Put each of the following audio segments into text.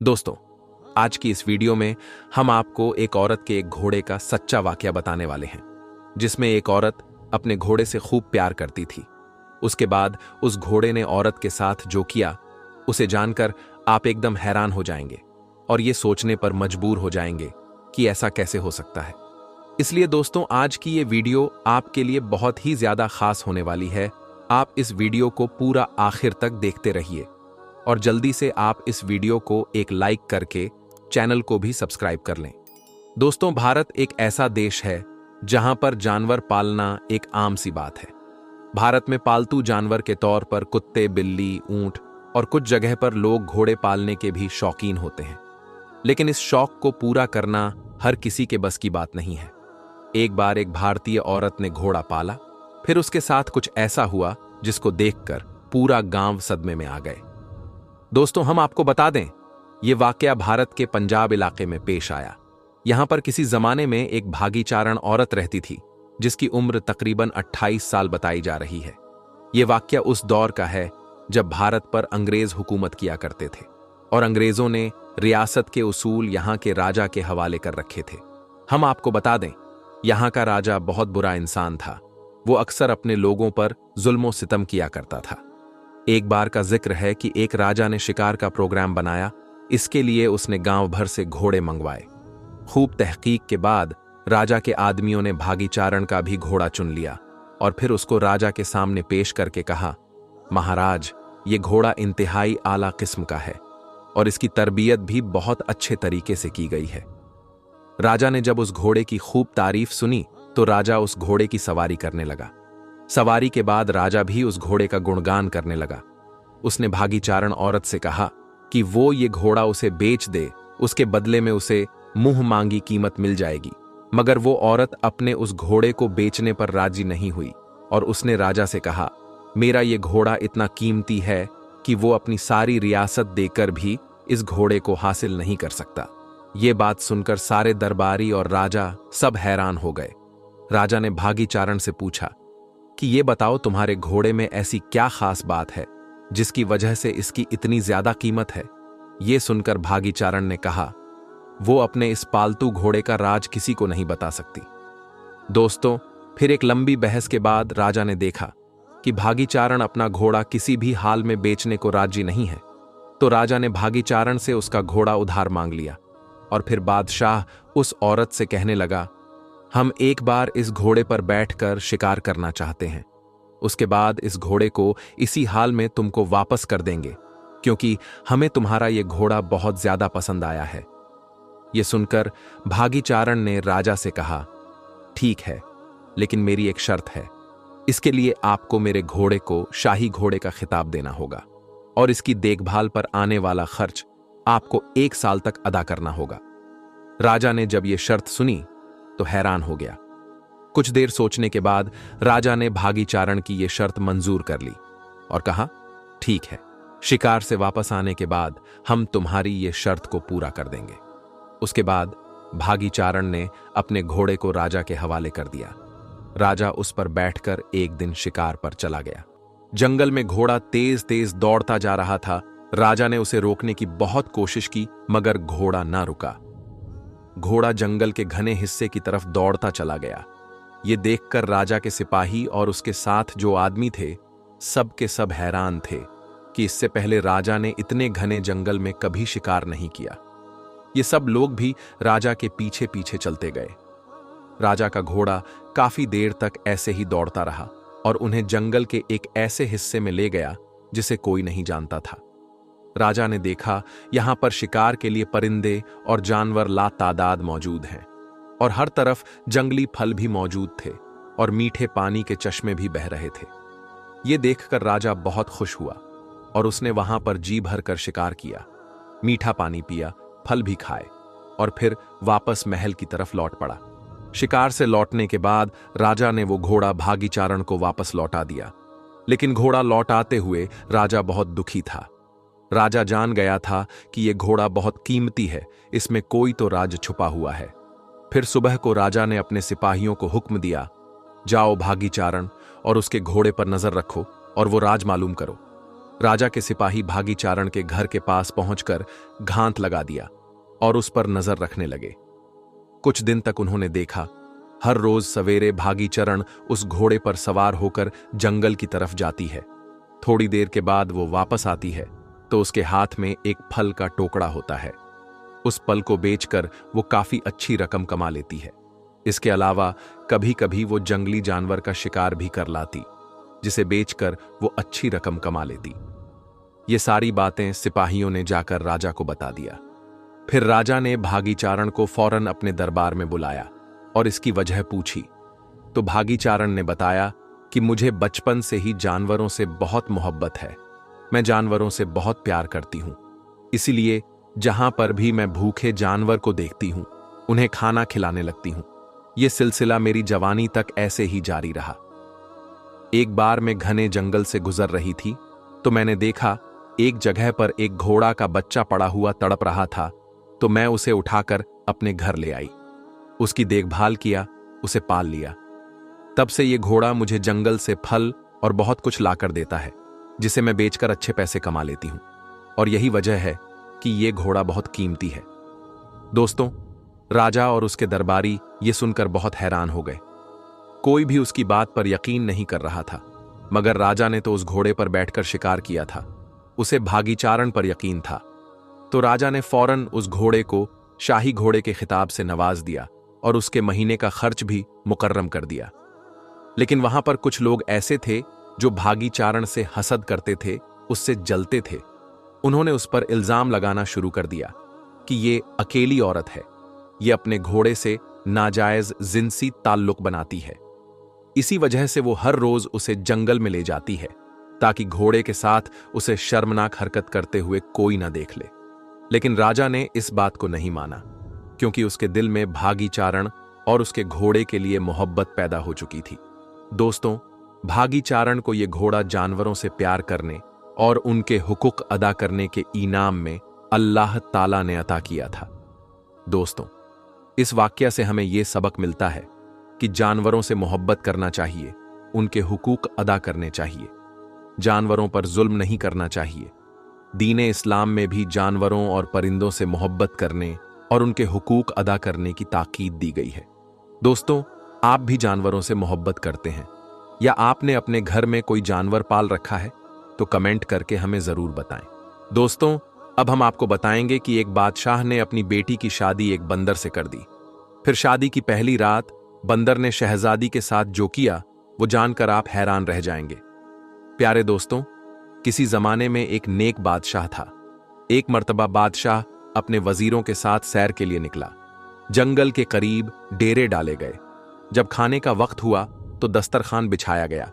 दोस्तों, आज की इस वीडियो में हम आपको एक औरत के एक घोड़े का सच्चा वाकया बताने वाले हैं, जिसमें एक औरत अपने घोड़े से खूब प्यार करती थी। उसके बाद उस घोड़े ने औरत के साथ जो किया, उसे जानकर आप एकदम हैरान हो जाएंगे और ये सोचने पर मजबूर हो जाएंगे कि ऐसा कैसे हो सकता है। इसलिए दोस्तों, आज की ये वीडियो आपके लिए बहुत ही ज्यादा खास होने वाली है। आप इस वीडियो को पूरा आखिर तक देखते रहिए और जल्दी से आप इस वीडियो को एक लाइक करके चैनल को भी सब्सक्राइब कर लें। दोस्तों, भारत एक ऐसा देश है जहां पर जानवर पालना एक आम सी बात है। भारत में पालतू जानवर के तौर पर कुत्ते, बिल्ली, ऊंट और कुछ जगह पर लोग घोड़े पालने के भी शौकीन होते हैं। लेकिन इस शौक को पूरा करना हर किसी के बस की बात नहीं है। एक बार एक भारतीय औरत ने घोड़ा पाला, फिर उसके साथ कुछ ऐसा हुआ जिसको देखकर पूरा गांव सदमे में आ गए। दोस्तों, हम आपको बता दें, यह वाकया भारत के पंजाब इलाके में पेश आया। यहां पर किसी जमाने में एक भागीचारण औरत रहती थी, जिसकी उम्र तकरीबन 28 साल बताई जा रही है। यह वाकया उस दौर का है जब भारत पर अंग्रेज हुकूमत किया करते थे और अंग्रेजों ने रियासत के उसूल यहां के राजा के हवाले कर रखे थे। हम आपको बता दें, यहां का राजा बहुत बुरा इंसान था। वो अक्सर अपने लोगों पर जुल्म सितम किया करता था। एक बार का जिक्र है कि एक राजा ने शिकार का प्रोग्राम बनाया। इसके लिए उसने गांव भर से घोड़े मंगवाए। खूब तहकीक के बाद राजा के आदमियों ने भागीचारण का भी घोड़ा चुन लिया और फिर उसको राजा के सामने पेश करके कहा, महाराज, ये घोड़ा इंतहाई आला किस्म का है और इसकी तरबियत भी बहुत अच्छे तरीके से की गई है। राजा ने जब उस घोड़े की खूब तारीफ सुनी तो राजा उस घोड़े की सवारी करने लगा। सवारी के बाद राजा भी उस घोड़े का गुणगान करने लगा। उसने भागीचारण औरत से कहा कि वो ये घोड़ा उसे बेच दे, उसके बदले में उसे मुंह मांगी कीमत मिल जाएगी। मगर वो औरत अपने उस घोड़े को बेचने पर राजी नहीं हुई और उसने राजा से कहा, मेरा ये घोड़ा इतना कीमती है कि वो अपनी सारी रियासत देकर भी इस घोड़े को हासिल नहीं कर सकता। ये बात सुनकर सारे दरबारी और राजा सब हैरान हो गए। राजा ने भागीचारण से पूछा कि ये बताओ, तुम्हारे घोड़े में ऐसी क्या खास बात है जिसकी वजह से इसकी इतनी ज्यादा कीमत है। ये सुनकर भागीचारण ने कहा, वो अपने इस पालतू घोड़े का राज किसी को नहीं बता सकती। दोस्तों, फिर एक लंबी बहस के बाद राजा ने देखा कि भागीचारण अपना घोड़ा किसी भी हाल में बेचने को राजी नहीं है। तो राजा ने भागीचारण से उसका घोड़ा उधार मांग लिया और फिर बादशाह उस औरत से कहने लगा, हम एक बार इस घोड़े पर बैठकर शिकार करना चाहते हैं। उसके बाद इस घोड़े को इसी हाल में तुमको वापस कर देंगे, क्योंकि हमें तुम्हारा ये घोड़ा बहुत ज्यादा पसंद आया है। ये सुनकर भागीचारण ने राजा से कहा, ठीक है, लेकिन मेरी एक शर्त है। इसके लिए आपको मेरे घोड़े को शाही घोड़े का खिताब देना होगा और इसकी देखभाल पर आने वाला खर्च आपको 1 साल तक अदा करना होगा। राजा ने जब यह शर्त सुनी तो हैरान हो गया। कुछ देर सोचने के बाद राजा ने भागीचारण की यह शर्त मंजूर कर ली और कहा, ठीक है, शिकार से वापस आने के बाद हम तुम्हारी ये शर्त को पूरा कर देंगे। उसके बाद भागीचारण ने अपने घोड़े को राजा के हवाले कर दिया। राजा उस पर बैठकर एक दिन शिकार पर चला गया। जंगल में घोड़ा तेज तेज दौड़ता जा रहा था। राजा ने उसे रोकने की बहुत कोशिश की, मगर घोड़ा ना रुका। घोड़ा जंगल के घने हिस्से की तरफ दौड़ता चला गया। ये देखकर राजा के सिपाही और उसके साथ जो आदमी थे, सब के सब हैरान थे कि इससे पहले राजा ने इतने घने जंगल में कभी शिकार नहीं किया। ये सब लोग भी राजा के पीछे पीछे चलते गए। राजा का घोड़ा काफी देर तक ऐसे ही दौड़ता रहा और उन्हें जंगल के एक ऐसे हिस्से में ले गया जिसे कोई नहीं जानता था। राजा ने देखा, यहां पर शिकार के लिए परिंदे और जानवर लातादाद मौजूद हैं और हर तरफ जंगली फल भी मौजूद थे और मीठे पानी के चश्मे भी बह रहे थे। ये देखकर राजा बहुत खुश हुआ और उसने वहां पर जी भरकर शिकार किया, मीठा पानी पिया, फल भी खाए और फिर वापस महल की तरफ लौट पड़ा। शिकार से लौटने के बाद राजा ने वो घोड़ा भागीचारण को वापस लौटा दिया। लेकिन घोड़ा लौटाते हुए राजा बहुत दुखी था। राजा जान गया था कि यह घोड़ा बहुत कीमती है, इसमें कोई तो राज छुपा हुआ है। फिर सुबह को राजा ने अपने सिपाहियों को हुक्म दिया, जाओ भागीचारण और उसके घोड़े पर नजर रखो और वो राज मालूम करो। राजा के सिपाही भागीचारण के घर के पास पहुंचकर घात लगा दिया और उस पर नजर रखने लगे। कुछ दिन तक उन्होंने देखा, हर रोज सवेरे भागीचरण उस घोड़े पर सवार होकर जंगल की तरफ जाती है। थोड़ी देर के बाद वो वापस आती है तो उसके हाथ में एक फल का टोकरा होता है। उस फल को बेचकर वो काफी अच्छी रकम कमा लेती है। इसके अलावा कभी कभी वो जंगली जानवर का शिकार भी कर लाती, जिसे बेचकर वो अच्छी रकम कमा लेती। ये सारी बातें सिपाहियों ने जाकर राजा को बता दिया। फिर राजा ने भागीचारण को फौरन अपने दरबार में बुलाया और इसकी वजह पूछी तो भागीचारण ने बताया कि मुझे बचपन से ही जानवरों से बहुत मोहब्बत है। मैं जानवरों से बहुत प्यार करती हूं, इसीलिए जहां पर भी मैं भूखे जानवर को देखती हूं उन्हें खाना खिलाने लगती हूं। यह सिलसिला मेरी जवानी तक ऐसे ही जारी रहा। एक बार मैं घने जंगल से गुजर रही थी तो मैंने देखा एक जगह पर एक घोड़ा का बच्चा पड़ा हुआ तड़प रहा था, तो मैं उसे उठाकर अपने घर ले आई। उसकी देखभाल किया, उसे पाल लिया। तब से ये घोड़ा मुझे जंगल से फल और बहुत कुछ लाकर देता है, जिसे मैं बेचकर अच्छे पैसे कमा लेती हूं। और यही वजह है कि ये घोड़ा बहुत कीमती है। दोस्तों, राजा और उसके दरबारी ये सुनकर बहुत हैरान हो गए। कोई भी उसकी बात पर यकीन नहीं कर रहा था, मगर राजा ने तो उस घोड़े पर बैठकर शिकार किया था। उसे भागीचारण पर यकीन था, तो राजा ने फौरन उस घोड़े को शाही घोड़े के खिताब से नवाज दिया और उसके महीने का खर्च भी मुकर्रम कर दिया। लेकिन वहां पर कुछ लोग ऐसे थे जो भागीचारण से हसद करते थे, उससे जलते थे। उन्होंने उस पर इल्जाम लगाना शुरू कर दिया कि ये अकेली औरत है, ये अपने घोड़े से नाजायज जिनसी ताल्लुक बनाती है। इसी वजह से वो हर रोज उसे जंगल में ले जाती है ताकि घोड़े के साथ उसे शर्मनाक हरकत करते हुए कोई ना देख ले। लेकिन राजा ने इस बात को नहीं माना, क्योंकि उसके दिल में भागीचारण और उसके घोड़े के लिए मोहब्बत पैदा हो चुकी थी। दोस्तों, भागीचारण को यह घोड़ा जानवरों से प्यार करने और उनके हुकूक अदा करने के इनाम में अल्लाह ताला ने अता किया था। दोस्तों, इस वाकया से हमें यह सबक मिलता है कि जानवरों से मोहब्बत करना चाहिए, उनके हुकूक अदा करने चाहिए, जानवरों पर जुल्म नहीं करना चाहिए। दीन इस्लाम में भी जानवरों और परिंदों से मोहब्बत करने और उनके हुकूक अदा करने की ताकीद दी गई है। दोस्तों, आप भी जानवरों से मोहब्बत करते हैं या आपने अपने घर में कोई जानवर पाल रखा है? तो कमेंट करके हमें जरूर बताएं। दोस्तों, अब हम आपको बताएंगे कि एक बादशाह ने अपनी बेटी की शादी एक बंदर से कर दी। फिर शादी की पहली रात बंदर ने शहजादी के साथ जो किया वो जानकर आप हैरान रह जाएंगे। प्यारे दोस्तों, किसी जमाने में एक नेक बादशाह था। एक मर्तबा बादशाह अपने वजीरों के साथ सैर के लिए निकला। जंगल के करीब डेरे डाले गए। जब खाने का वक्त हुआ तो दस्तरखान बिछाया गया।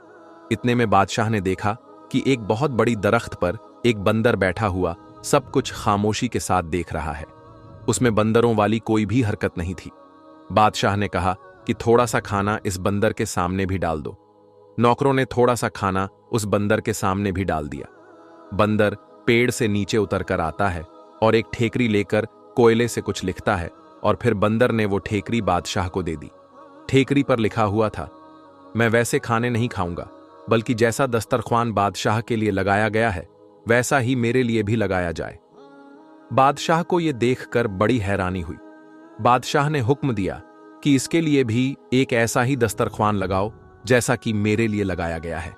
इतने में बादशाह ने देखा कि एक बहुत बड़ी दरख्त पर एक बंदर बैठा हुआ सब कुछ खामोशी के साथ देख रहा है। उसमें बंदरों वाली कोई भी हरकत नहीं थी। बादशाह ने कहा कि थोड़ा सा खाना इस बंदर के सामने भी डाल दो। नौकरों ने थोड़ा सा खाना उस बंदर के सामने भी डाल दिया। बंदर पेड़ से नीचे उतरकर आता है और एक ठेकरी लेकर कोयले से कुछ लिखता है और फिर बंदर ने वो ठेकरी बादशाह को दे दी। ठेकरी पर लिखा हुआ था, मैं वैसे खाने नहीं खाऊंगा, बल्कि जैसा दस्तरख्वान बादशाह के लिए लगाया गया है वैसा ही मेरे लिए भी लगाया जाए। बादशाह को यह देखकर बड़ी हैरानी हुई। बादशाह ने हुक्म दिया कि इसके लिए भी एक ऐसा ही दस्तरख्वान लगाओ जैसा कि मेरे लिए लगाया गया है।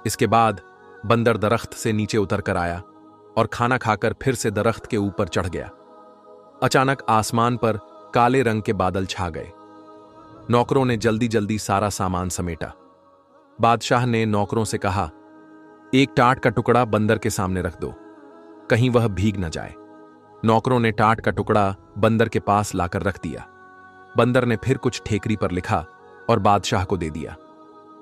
इसके बाद बंदर दरख्त से नीचे उतर कर आया और खाना खाकर फिर से दरख्त के ऊपर चढ़ गया। अचानक आसमान पर काले रंग के बादल छा गए। नौकरों ने जल्दी जल्दी सारा सामान समेटा। बादशाह ने नौकरों से कहा, एक टाट का टुकड़ा बंदर के सामने रख दो, कहीं वह भीग न जाए। नौकरों ने टाट का टुकड़ा बंदर के पास लाकर रख दिया। बंदर ने फिर कुछ ठेकरी पर लिखा और बादशाह को दे दिया।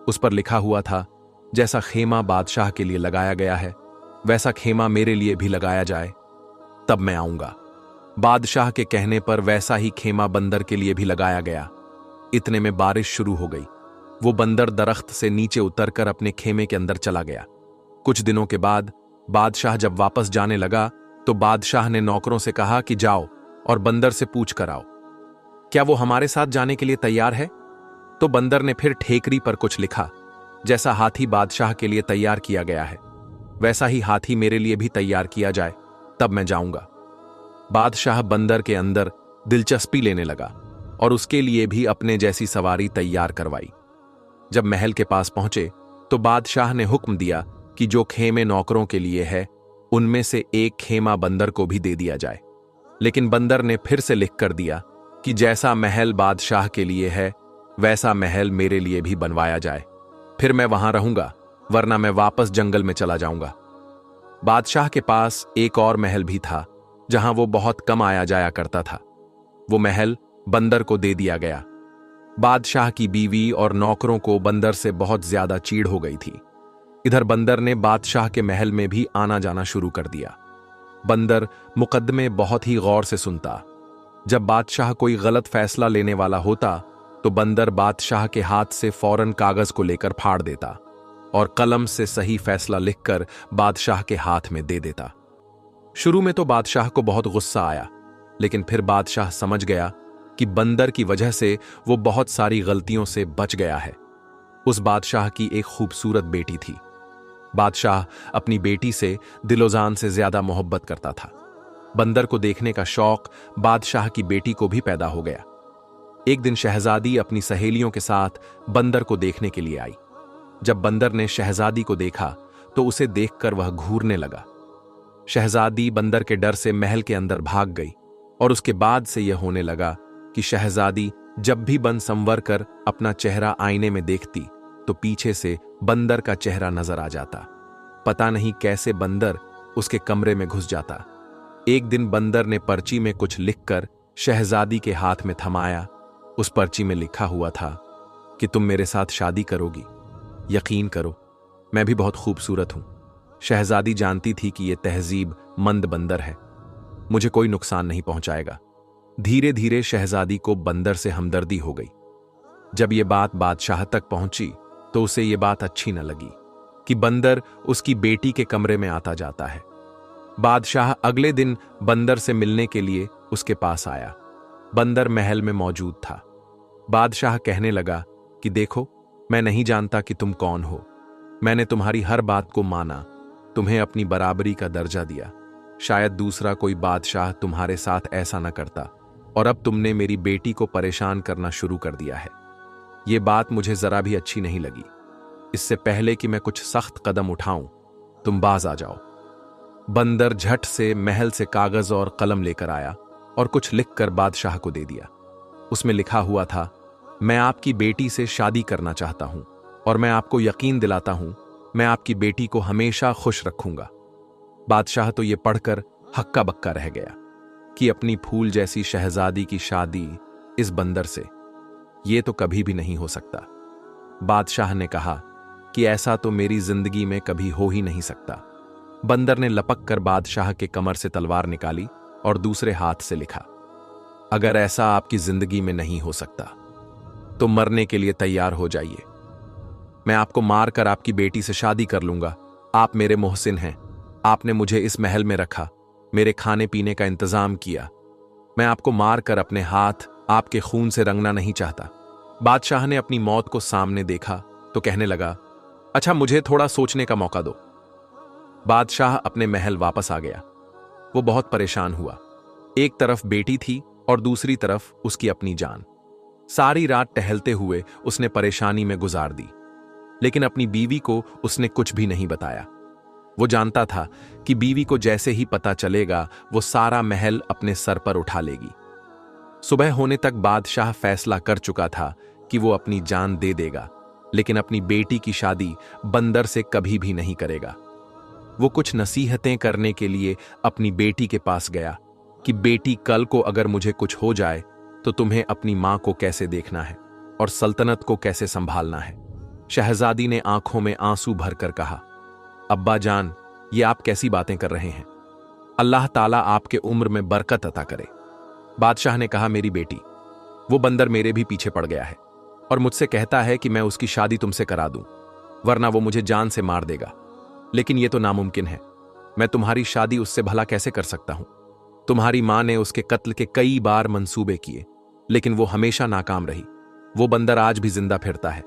उस पर लिखा हुआ था, जैसा खेमा बादशाह के लिए लगाया गया है वैसा खेमा मेरे लिए भी लगाया जाए, तब मैं आऊंगा। बादशाह के कहने पर वैसा ही खेमा बंदर के लिए भी लगाया गया। इतने में बारिश शुरू हो गई। वो बंदर दरख्त से नीचे उतरकर अपने खेमे के अंदर चला गया। कुछ दिनों के बाद बादशाह जब वापस जाने लगा तो बादशाह ने नौकरों से कहा कि जाओ और बंदर से पूछ कर आओ, क्या वो हमारे साथ जाने के लिए तैयार है? तो बंदर ने फिर ठेकरी पर कुछ लिखा, जैसा हाथी बादशाह के लिए तैयार किया गया है। वैसा ही हाथी मेरे लिए भी तैयार किया जाए, तब मैं जाऊंगा। बादशाह बंदर के अंदर दिलचस्पी लेने लगा और उसके लिए भी अपने जैसी सवारी तैयार करवाई। जब महल के पास पहुंचे तो बादशाह ने हुक्म दिया कि जो खेमे नौकरों के लिए है, उनमें से एक खेमा बंदर को भी दे दिया जाए। लेकिन बंदर ने फिर से लिख कर दिया कि जैसा महल बादशाह के लिए है, वैसा महल मेरे लिए भी बनवाया जाए, फिर मैं वहां रहूंगा, वरना मैं वापस जंगल में चला जाऊंगा। बादशाह के पास एक और महल भी था, जहां वो बहुत कम आया जाया करता था। वो महल बंदर को दे दिया गया। बादशाह की बीवी और नौकरों को बंदर से बहुत ज्यादा चीड़ हो गई थी। इधर बंदर ने बादशाह के महल में भी आना जाना शुरू कर दिया। बंदर मुकदमे बहुत ही गौर से सुनता। जब बादशाह कोई गलत फैसला लेने वाला होता तो बंदर बादशाह के हाथ से फौरन कागज को लेकर फाड़ देता और कलम से सही फैसला लिखकर बादशाह के हाथ में दे देता। शुरू में तो बादशाह को बहुत गुस्सा आया, लेकिन फिर बादशाह समझ गया कि बंदर की वजह से वो बहुत सारी गलतियों से बच गया है। उस बादशाह की एक खूबसूरत बेटी थी। बादशाह अपनी बेटी से दिलोजान से ज्यादा मोहब्बत करता था। बंदर को देखने का शौक बादशाह की बेटी को भी पैदा हो गया। एक दिन शहजादी अपनी सहेलियों के साथ बंदर को देखने के लिए आई। जब बंदर ने शहजादी को देखा तो उसे देखकर वह घूरने लगा। शहजादी बंदर के डर से महल के अंदर भाग गई और उसके बाद से यह होने लगा कि शहजादी जब भी बन संवर कर अपना चेहरा आईने में देखती तो पीछे से बंदर का चेहरा नजर आ जाता। पता नहीं कैसे बंदर उसके कमरे में घुस जाता। एक दिन बंदर ने पर्ची में कुछ लिखकर शहजादी के हाथ में थमाया। उस पर्ची में लिखा हुआ था कि तुम मेरे साथ शादी करोगी। यकीन करो, मैं भी बहुत खूबसूरत हूं। शहजादी जानती थी कि यह तहजीब मंद बंदर है, मुझे कोई नुकसान नहीं पहुंचाएगा। धीरे धीरे शहजादी को बंदर से हमदर्दी हो गई। जब यह बात बादशाह तक पहुंची तो उसे यह बात अच्छी न लगी कि बंदर उसकी बेटी के कमरे में आता जाता है। बादशाह अगले दिन बंदर से मिलने के लिए उसके पास आया। बंदर महल में मौजूद था। बादशाह कहने लगा कि देखो, मैं नहीं जानता कि तुम कौन हो। मैंने तुम्हारी हर बात को माना, तुम्हें अपनी बराबरी का दर्जा दिया। शायद दूसरा कोई बादशाह तुम्हारे साथ ऐसा न करता, और अब तुमने मेरी बेटी को परेशान करना शुरू कर दिया है। यह बात मुझे जरा भी अच्छी नहीं लगी। इससे पहले कि मैं कुछ सख्त कदम उठाऊं, तुम बाज आ जाओ। बंदर झट से महल से कागज और कलम लेकर आया और कुछ लिखकर बादशाह को दे दिया। उसमें लिखा हुआ था, मैं आपकी बेटी से शादी करना चाहता हूं और मैं आपको यकीन दिलाता हूं मैं आपकी बेटी को हमेशा खुश रखूंगा। बादशाह तो यह पढ़कर हक्का बक्का रह गया कि अपनी फूल जैसी शहजादी की शादी इस बंदर से, यह तो कभी भी नहीं हो सकता। बादशाह ने कहा कि ऐसा तो मेरी जिंदगी में कभी हो ही नहीं सकता। बंदर ने लपक कर बादशाह के कमर से तलवार निकाली और दूसरे हाथ से लिखा, अगर ऐसा आपकी जिंदगी में नहीं हो सकता तो मरने के लिए तैयार हो जाइए। मैं आपको मारकर आपकी बेटी से शादी कर लूंगा। आप मेरे मोहसिन हैं। आपने मुझे इस महल में रखा, मेरे खाने पीने का इंतजाम किया। मैं आपको मारकर अपने हाथ आपके खून से रंगना नहीं चाहता। बादशाह ने अपनी मौत को सामने देखा तो कहने लगा, अच्छा, मुझे थोड़ा सोचने का मौका दो। बादशाह अपने महल वापस आ गया। वो बहुत परेशान हुआ। एक तरफ बेटी थी और दूसरी तरफ उसकी अपनी जान। सारी रात टहलते हुए उसने परेशानी में गुजार दी, लेकिन अपनी बीवी को उसने कुछ भी नहीं बताया। वो जानता था कि बीवी को जैसे ही पता चलेगा वो सारा महल अपने सर पर उठा लेगी। सुबह होने तक बादशाह फैसला कर चुका था कि वो अपनी जान दे देगा, लेकिन अपनी बेटी की शादी बंदर से कभी भी नहीं करेगा। वो कुछ नसीहतें करने के लिए अपनी बेटी के पास गया कि बेटी, कल को अगर मुझे कुछ हो जाए तो तुम्हें अपनी मां को कैसे देखना है और सल्तनत को कैसे संभालना है। शहजादी ने आंखों में आंसू भरकर कहा, अब्बा जान, ये आप कैसी बातें कर रहे हैं? अल्लाह ताला आपके उम्र में बरकत अता करे। बादशाह ने कहा, मेरी बेटी, वो बंदर मेरे भी पीछे पड़ गया है और मुझसे कहता है कि मैं उसकी शादी तुमसे करा दूं, वरना वो मुझे जान से मार देगा। लेकिन यह तो नामुमकिन है। मैं तुम्हारी शादी उससे भला कैसे कर सकता हूं? तुम्हारी मां ने उसके कत्ल के कई बार मंसूबे किए, लेकिन वो हमेशा नाकाम रही। वो बंदर आज भी जिंदा फिरता है।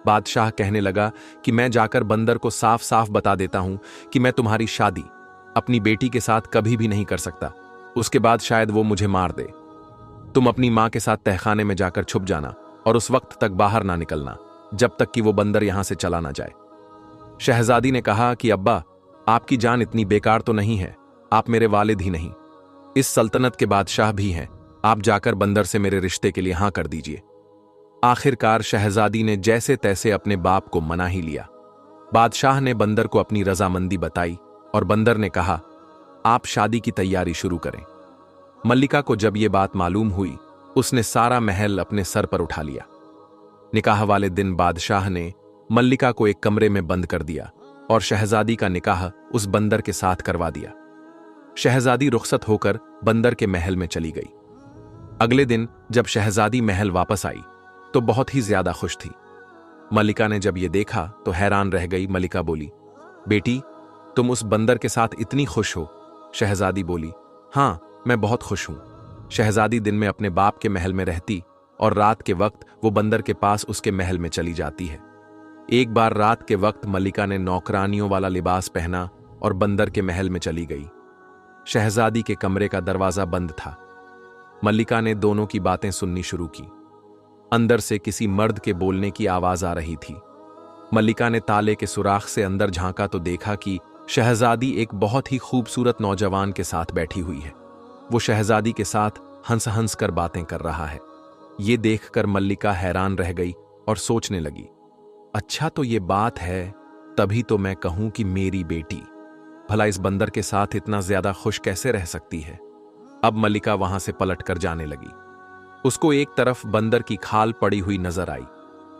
बादशाह कहने लगा कि मैं जाकर बंदर को साफ साफ बता देता हूं कि मैं तुम्हारी शादी अपनी बेटी के साथ कभी भी नहीं कर सकता। उसके बाद शायद वो मुझे मार दे। तुम अपनी मां के साथ तहखाने में जाकर छुप जाना और उस वक्त तक बाहर ना निकलना जब तक कि वो बंदर यहां से चला ना जाए। शहजादी ने कहा कि अब्बा, आपकी जान इतनी बेकार तो नहीं है, आप मेरे वालिद ही नहीं, इस सल्तनत के बादशाह भी हैं, आप जाकर बंदर से मेरे रिश्ते के लिए हां कर दीजिए। आखिरकार शहजादी ने जैसे तैसे अपने बाप को मना ही लिया। बादशाह ने बंदर को अपनी रजामंदी बताई और बंदर ने कहा, आप शादी की तैयारी शुरू करें। मल्लिका को जब ये बात मालूम हुई, उसने सारा महल अपने सर पर उठा लिया। निकाह वाले दिन बादशाह ने मल्लिका को एक कमरे में बंद कर दिया और शहजादी का निकाह उस बंदर के साथ करवा दिया। शहजादी रुखसत होकर बंदर के महल में चली गई। अगले दिन जब शहजादी महल वापस आई तो बहुत ही ज्यादा खुश थी। मल्लिका ने जब ये देखा तो हैरान रह गई। मल्लिका बोली, बेटी, तुम उस बंदर के साथ इतनी खुश हो? शहजादी बोली, हां, मैं बहुत खुश हूं। शहजादी दिन में अपने बाप के महल में रहती और रात के वक्त वो बंदर के पास उसके महल में चली जाती है। एक बार रात के वक्त मल्लिका ने नौकरानियों वाला लिबास पहना और बंदर के महल में चली गई। शहजादी के कमरे का दरवाजा बंद था। मल्लिका ने दोनों की बातें सुननी शुरू की। अंदर से किसी मर्द के बोलने की आवाज आ रही थी। मल्लिका ने ताले के सुराख से अंदर झांका तो देखा कि शहजादी एक बहुत ही खूबसूरत नौजवान के साथ बैठी हुई है। वो शहजादी के साथ हंस हंस कर बातें कर रहा है। ये देखकर मल्लिका हैरान रह गई और सोचने लगी, अच्छा तो ये बात है, तभी तो मैं कहूं कि मेरी बेटी भला इस बंदर के साथ इतना ज्यादा खुश कैसे रह सकती है। अब मल्लिका वहां से पलट कर जाने लगी। उसको एक तरफ बंदर की खाल पड़ी हुई नजर आई।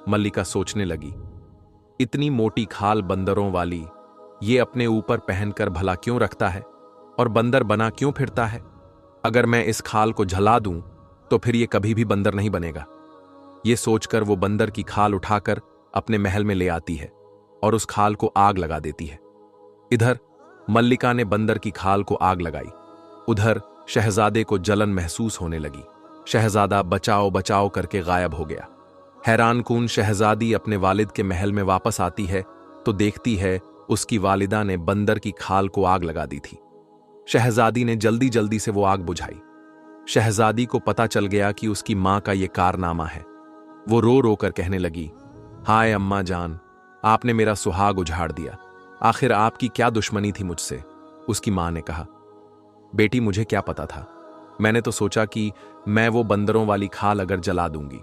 मल्लिका सोचने लगी, इतनी मोटी खाल बंदरों वाली ये अपने ऊपर पहनकर भला क्यों रखता है और बंदर बना क्यों फिरता है? अगर मैं इस खाल को झला दूं तो फिर ये कभी भी बंदर नहीं बनेगा। ये सोचकर वो बंदर की खाल उठाकर अपने महल में ले आती है और उस खाल को आग लगा देती है। इधर मल्लिका ने बंदर की खाल को आग लगाई, उधर शहजादे को जलन महसूस होने लगी। शहजादा बचाओ बचाओ करके गायब हो गया। हैरानकुन शहजादी अपने वालिद के महल में वापस आती है तो देखती है उसकी वालिदा ने बंदर की खाल को आग लगा दी थी। शहजादी ने जल्दी जल्दी से वो आग बुझाई। शहजादी को पता चल गया कि उसकी मां का ये कारनामा है। वो रो रो कर कहने लगी, हाय अम्मा जान, आपने मेरा सुहाग उजाड़ दिया। आखिर आपकी क्या दुश्मनी थी मुझसे? उसकी मां ने कहा, बेटी मुझे क्या पता था, मैंने तो सोचा कि मैं वो बंदरों वाली खाल अगर जला दूंगी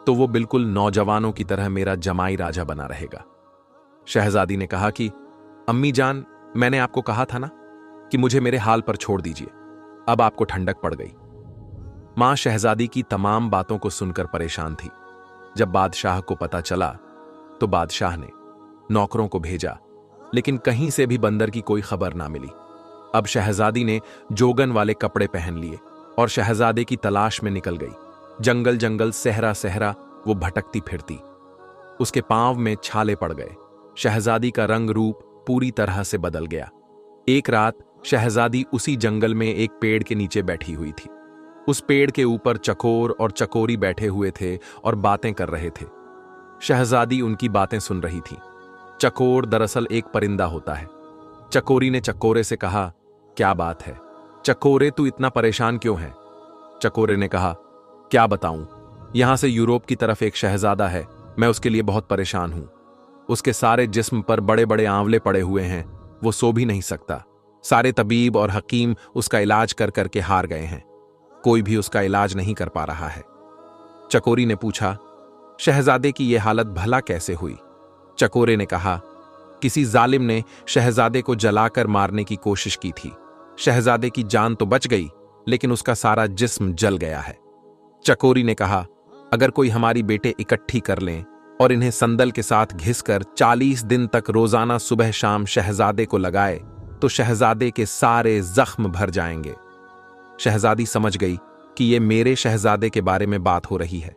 तो वो बिल्कुल नौजवानों की तरह मेरा जमाई राजा बना रहेगा। शहजादी ने कहा कि अम्मी जान, मैंने आपको कहा था ना कि मुझे मेरे हाल पर छोड़ दीजिए। अब आपको ठंडक पड़ गई। मां शहजादी की तमाम बातों को सुनकर परेशान थी। जब बादशाह को पता चला तो बादशाह ने नौकरों को भेजा, लेकिन कहीं से भी बंदर की कोई खबर ना मिली। अब शहजादी ने जोगन वाले कपड़े पहन लिए और शहजादे की तलाश में निकल गई। जंगल जंगल, सहरा सहरा वो भटकती फिरती। उसके पांव में छाले पड़ गए। शहजादी का रंग रूप पूरी तरह से बदल गया। एक रात शहजादी उसी जंगल में एक पेड़ के नीचे बैठी हुई थी। उस पेड़ के ऊपर चकोर और चकोरी बैठे हुए थे और बातें कर रहे थे। शहजादी उनकी बातें सुन रही थी। चकोर दरअसल एक परिंदा होता है। चकोरी ने चकोरे से कहा, क्या बात है चकोरे, तू इतना परेशान क्यों है? चकोरे ने कहा, क्या बताऊं, यहां से यूरोप की तरफ एक शहजादा है, मैं उसके लिए बहुत परेशान हूं। उसके सारे जिस्म पर बड़े बड़े आंवले पड़े हुए हैं, वो सो भी नहीं सकता। सारे तबीब और हकीम उसका इलाज कर करके हार गए हैं, कोई भी उसका इलाज नहीं कर पा रहा है। चकोरी ने पूछा, शहजादे की यह हालत भला कैसे हुई? चकोरे ने कहा, किसी जालिम ने शहजादे को जलाकर मारने की कोशिश की थी। शहजादे की जान तो बच गई, लेकिन उसका सारा जिस्म जल गया है। चकोरी ने कहा, अगर कोई हमारी बेटे इकट्ठी कर लें और इन्हें संदल के साथ घिसकर 40 दिन तक रोजाना सुबह शाम शहजादे को लगाए तो शहजादे के सारे जख्म भर जाएंगे। शहजादी समझ गई कि ये मेरे शहजादे के बारे में बात हो रही है।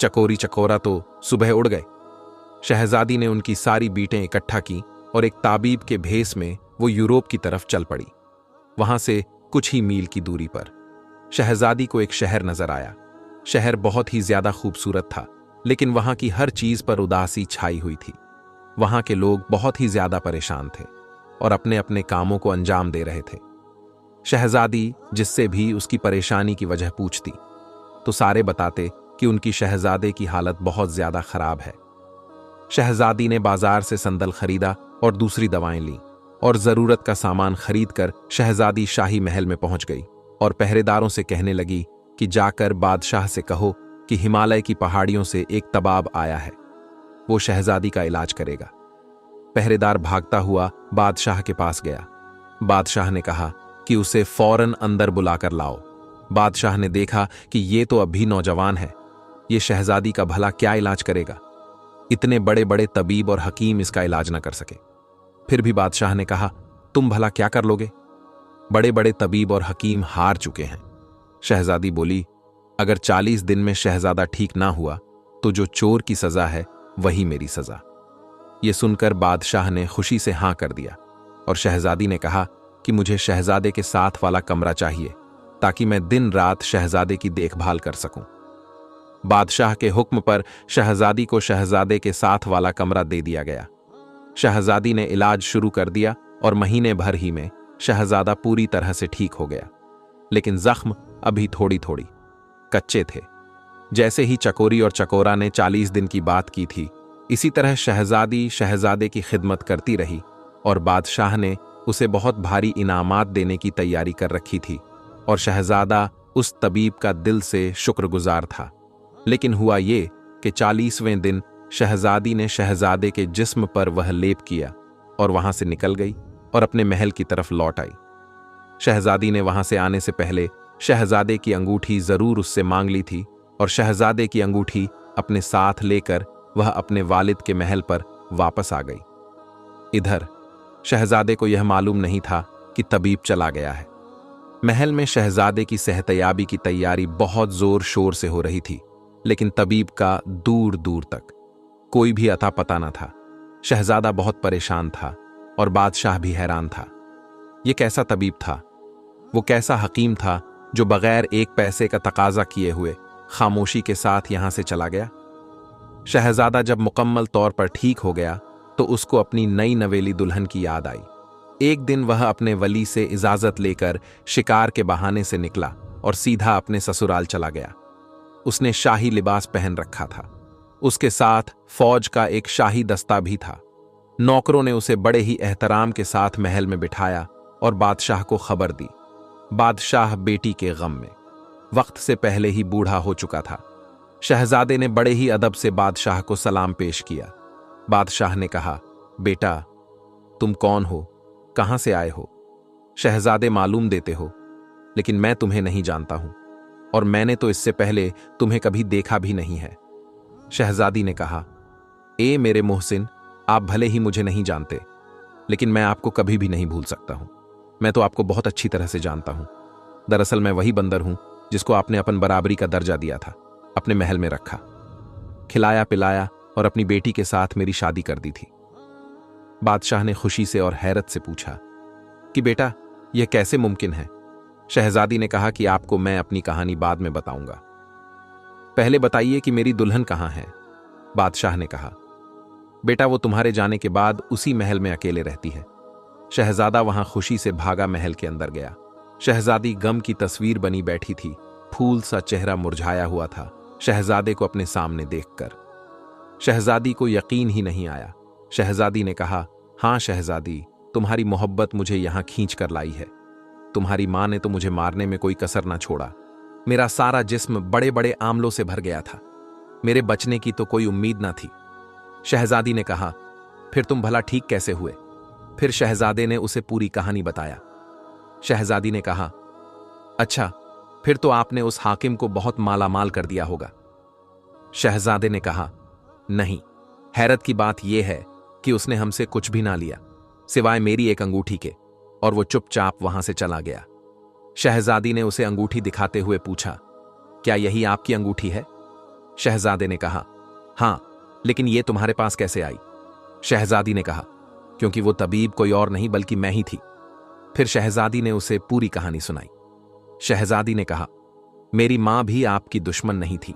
चकोरी चकोरा तो सुबह उड़ गए। शहजादी ने उनकी सारी बीटें इकट्ठा की और एक ताबीब के भेस में वो यूरोप की तरफ चल पड़ी। वहां से कुछ ही मील की दूरी पर शहजादी को एक शहर नजर आया। शहर बहुत ही ज्यादा खूबसूरत था। लेकिन वहां की हर चीज पर उदासी छाई हुई थी। वहां के लोग बहुत ही ज्यादा परेशान थे और अपने अपने कामों को अंजाम दे रहे थे। शहजादी जिससे भी उसकी परेशानी की वजह पूछती तो सारे बताते कि उनकी शहजादे की हालत बहुत ज्यादा खराब है। शहजादी ने बाजार से संदल खरीदा और दूसरी दवाएं लीं और जरूरत का सामान खरीदकर शहजादी शाही महल में पहुंच गई और पहरेदारों से कहने लगी कि जाकर बादशाह से कहो कि हिमालय की पहाड़ियों से एक तबाब आया है, वो शहजादी का इलाज करेगा। पहरेदार भागता हुआ बादशाह के पास गया। बादशाह ने कहा कि उसे फौरन अंदर बुलाकर लाओ। बादशाह ने देखा कि ये तो अभी नौजवान है, ये शहजादी का भला क्या इलाज करेगा। इतने बड़े बड़े तबीब और हकीम इसका इलाज न कर सके। फिर भी बादशाह ने कहा, तुम भला क्या कर लोगे? बड़े बड़े तबीब और हकीम हार चुके हैं। शहजादी बोली, अगर 40 दिन में शहजादा ठीक ना हुआ तो जो चोर की सजा है वही मेरी सजा। यह सुनकर बादशाह ने खुशी से हां कर दिया और शहजादी ने कहा कि मुझे शहजादे के साथ वाला कमरा चाहिए ताकि मैं दिन रात शहजादे की देखभाल कर सकूं। बादशाह के हुक्म पर शहजादी को शहजादे के साथ वाला कमरा दे दिया गया। शहजादी ने इलाज शुरू कर दिया और महीने भर ही में शहजादा पूरी तरह से ठीक हो गया, लेकिन जख्म अभी थोड़ी थोड़ी कच्चे थे। जैसे ही चकोरी और चकोरा ने 40 दिन की बात की थी, इसी तरह शहजादी शहजादे की खिदमत करती रही और बादशाह ने उसे बहुत भारी इनामात देने की तैयारी कर रखी थी और शहजादा उस तबीब का दिल से शुक्रगुजार था। लेकिन हुआ ये कि 40वें दिन शहजादी ने शहजादे के जिस्म पर वह लेप किया और वहां से निकल गई और अपने महल की तरफ लौट आई। शहजादी ने वहां से आने से पहले शहजादे की अंगूठी जरूर उससे मांग ली थी और शहजादे की अंगूठी अपने साथ लेकर वह अपने वालिद के महल पर वापस आ गई। इधर शहजादे को यह मालूम नहीं था कि तबीब चला गया है। महल में शहजादे की सेहतयाबी की तैयारी बहुत जोर शोर से हो रही थी, लेकिन तबीब का दूर दूर तक कोई भी अता पता न था। शहजादा बहुत परेशान था और बादशाह भी हैरान था। यह कैसा तबीब था? वो कैसा हकीम था जो बगैर एक पैसे का तकाजा किए हुए खामोशी के साथ यहां से चला गया? शहजादा जब मुकम्मल तौर पर ठीक हो गया तो उसको अपनी नई नवेली दुल्हन की याद आई। एक दिन वह अपने वली से इजाजत लेकर शिकार के बहाने से निकला और सीधा अपने ससुराल चला गया। उसने शाही लिबास पहन रखा था। उसके साथ फौज का एक शाही दस्ता भी था। नौकरों ने उसे बड़े ही एहतराम के साथ महल में बिठाया और बादशाह को खबर दी। बादशाह बेटी के गम में वक्त से पहले ही बूढ़ा हो चुका था। शहजादे ने बड़े ही अदब से बादशाह को सलाम पेश किया। बादशाह ने कहा, बेटा तुम कौन हो, कहां से आए हो? शहजादे मालूम देते हो, लेकिन मैं तुम्हें नहीं जानता हूं और मैंने तो इससे पहले तुम्हें कभी देखा भी नहीं है। शहजादी ने कहा, ए मेरे मोहसिन, आप भले ही मुझे नहीं जानते, लेकिन मैं आपको कभी भी नहीं भूल सकता हूं। मैं तो आपको बहुत अच्छी तरह से जानता हूं। दरअसल मैं वही बंदर हूं जिसको आपने अपन बराबरी का दर्जा दिया था, अपने महल में रखा, खिलाया पिलाया और अपनी बेटी के साथ मेरी शादी कर दी थी। बादशाह ने खुशी से और हैरत से पूछा कि बेटा यह कैसे मुमकिन है? शहजादी ने कहा कि आपको मैं अपनी कहानी बाद में बताऊंगा, पहले बताइए कि मेरी दुल्हन कहां है। बादशाह ने कहा, बेटा वो तुम्हारे जाने के बाद उसी महल में अकेले रहती है। शहजादा वहां खुशी से भागा महल के अंदर गया। शहजादी गम की तस्वीर बनी बैठी थी, फूल सा चेहरा मुरझाया हुआ था शहजादे को अपने सामने देखकर। शहजादी को यकीन ही नहीं आया। शहजादी ने कहा, हां शहजादी, तुम्हारी मोहब्बत मुझे यहां खींच कर लाई है। तुम्हारी मां ने तो मुझे मारने में कोई कसर ना छोड़ा। मेरा सारा जिस्म बड़े बड़े आंवलों से भर गया था। मेरे बचने की तो कोई उम्मीद ना थी। शहजादी ने कहा, फिर तुम भला ठीक कैसे हुए? फिर शहजादे ने उसे पूरी कहानी बताया। शहजादी ने कहा, अच्छा, फिर तो आपने उस हाकिम को बहुत मालामाल कर दिया होगा। शहजादे ने कहा, नहीं, हैरत की बात यह है कि उसने हमसे कुछ भी ना लिया सिवाय मेरी एक अंगूठी के, और वो चुपचाप वहां से चला गया। शहजादी ने उसे अंगूठी दिखाते हुए पूछा, क्या यही आपकी अंगूठी है? शहजादे ने कहा, हां, लेकिन ये तुम्हारे पास कैसे आई? शहजादी ने कहा, क्योंकि वो तबीब कोई और नहीं बल्कि मैं ही थी। फिर शहजादी ने उसे पूरी कहानी सुनाई। शहजादी ने कहा, मेरी मां भी आपकी दुश्मन नहीं थी।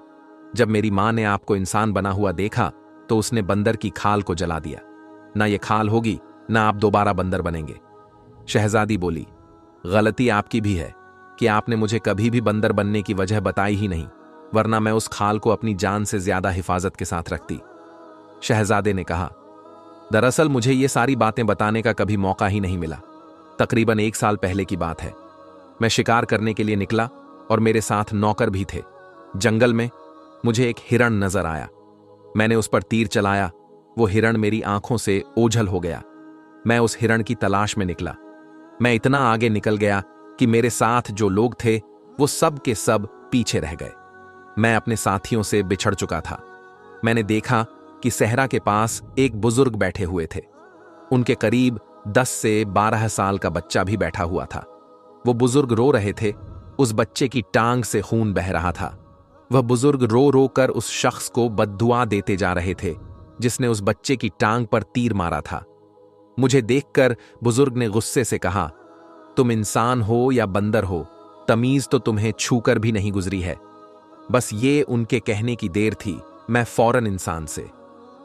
जब मेरी माँ ने आपको इंसान बना हुआ देखा तो उसने बंदर की खाल को जला दिया। ना ये खाल होगी, ना आप दोबारा बंदर बनेंगे। शहजादी बोली, गलती आपकी भी है कि आपने मुझे कभी भी बंदर बनने की वजह बताई ही नहीं, वरना मैं उस खाल को अपनी जान से ज्यादा हिफाजत के साथ रखती। शहजादे ने कहा, दरअसल मुझे ये सारी बातें बताने का कभी मौका ही नहीं मिला। तकरीबन 1 साल पहले की बात है। मैं शिकार करने के लिए निकला और मेरे साथ नौकर भी थे। जंगल में मुझे एक हिरण नजर आया। मैंने उस पर तीर चलाया। वो हिरण मेरी आंखों से ओझल हो गया। मैं उस हिरण की तलाश में निकला। मैं इतना आगे निकल गया कि मेरे साथ जो लोग थे वो सब के सब पीछे रह गए। मैं अपने साथियों से बिछड़ चुका था। मैंने देखा कि सहरा के पास एक बुजुर्ग बैठे हुए थे। उनके करीब 10 से 12 साल का बच्चा भी बैठा हुआ था। वो बुजुर्ग रो रहे थे। उस बच्चे की टांग से खून बह रहा था। वह बुजुर्ग रो रो कर उस शख्स को बद्दुआ देते जा रहे थे जिसने उस बच्चे की टांग पर तीर मारा था। मुझे देखकर बुजुर्ग ने गुस्से से कहा, तुम इंसान हो या बंदर हो, तमीज तो तुम्हें छूकर भी नहीं गुजरी है। बस ये उनके कहने की देर थी। मैं फौरन इंसान से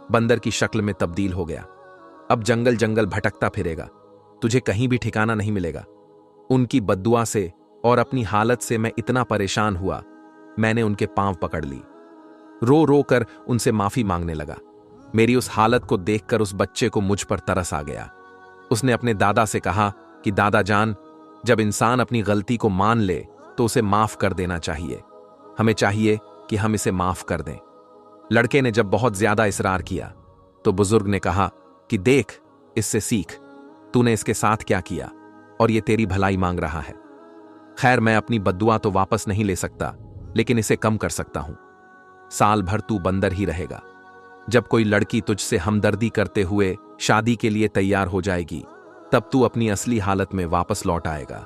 बंदर की शक्ल में तब्दील हो गया। अब जंगल जंगल भटकता फिरेगा, तुझे कहीं भी ठिकाना नहीं मिलेगा। उनकी बद्दुआ से और अपनी हालत से मैं इतना परेशान हुआ, मैंने उनके पांव पकड़ ली। रो रो कर उनसे माफी मांगने लगा। मेरी उस हालत को देखकर उस बच्चे को मुझ पर तरस आ गया। उसने अपने दादा से कहा कि दादा जान, जब इंसान अपनी गलती को मान ले तो उसे माफ कर देना चाहिए। हमें चाहिए कि हम इसे माफ कर दें। लड़के ने जब बहुत ज्यादा इसरार किया तो बुजुर्ग ने कहा कि देख, इससे सीख, तूने इसके साथ क्या किया और ये तेरी भलाई मांग रहा है। खैर, मैं अपनी बद्दुआ तो वापस नहीं ले सकता, लेकिन इसे कम कर सकता हूं। साल भर तू बंदर ही रहेगा। जब कोई लड़की तुझसे हमदर्दी करते हुए शादी के लिए तैयार हो जाएगी, तब तू अपनी असली हालत में वापस लौट आएगा।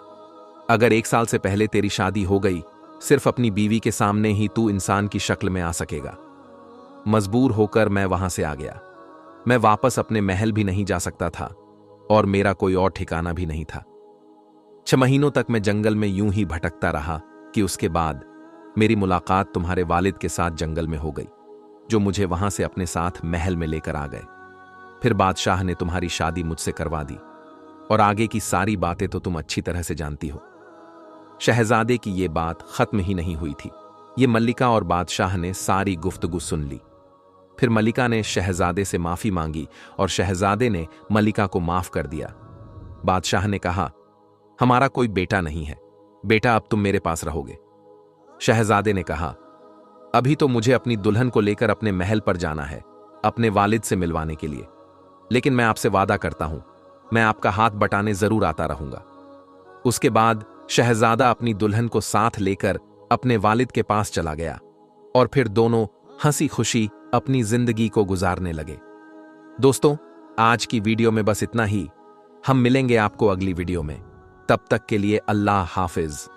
अगर 1 साल से पहले तेरी शादी हो गई, सिर्फ अपनी बीवी के सामने ही तू इंसान की शक्ल में आ सकेगा। मजबूर होकर मैं वहां से आ गया। मैं वापस अपने महल भी नहीं जा सकता था और मेरा कोई और ठिकाना भी नहीं था। 6 महीनों तक मैं जंगल में यूं ही भटकता रहा कि उसके बाद मेरी मुलाकात तुम्हारे वालिद के साथ जंगल में हो गई, जो मुझे वहां से अपने साथ महल में लेकर आ गए। फिर बादशाह ने तुम्हारी शादी मुझसे करवा दी और आगे की सारी बातें तो तुम अच्छी तरह से जानती हो। शहजादे की ये बात खत्म ही नहीं हुई थी। ये मल्लिका और बादशाह ने सारी गुफ्तगू सुन ली। फिर मल्लिका ने शहजादे से माफी मांगी और शहजादे ने मल्लिका को माफ कर दिया। बादशाह ने कहा, हमारा कोई बेटा नहीं है, बेटा अब तुम मेरे पास रहोगे। शहजादे ने कहा, अभी तो मुझे अपनी दुल्हन को लेकर अपने महल पर जाना है, अपने वालिद से मिलवाने के लिए, लेकिन मैं आपसे वादा करता हूं, मैं आपका हाथ बटाने जरूर आता रहूंगा। उसके बाद शहजादा अपनी दुल्हन को साथ लेकर अपने वालिद के पास चला गया और फिर दोनों हंसी खुशी अपनी जिंदगी को गुजारने लगे। दोस्तों, आज की वीडियो में बस इतना ही। हम मिलेंगे आपको अगली वीडियो में। तब तक के लिए अल्लाह हाफिज।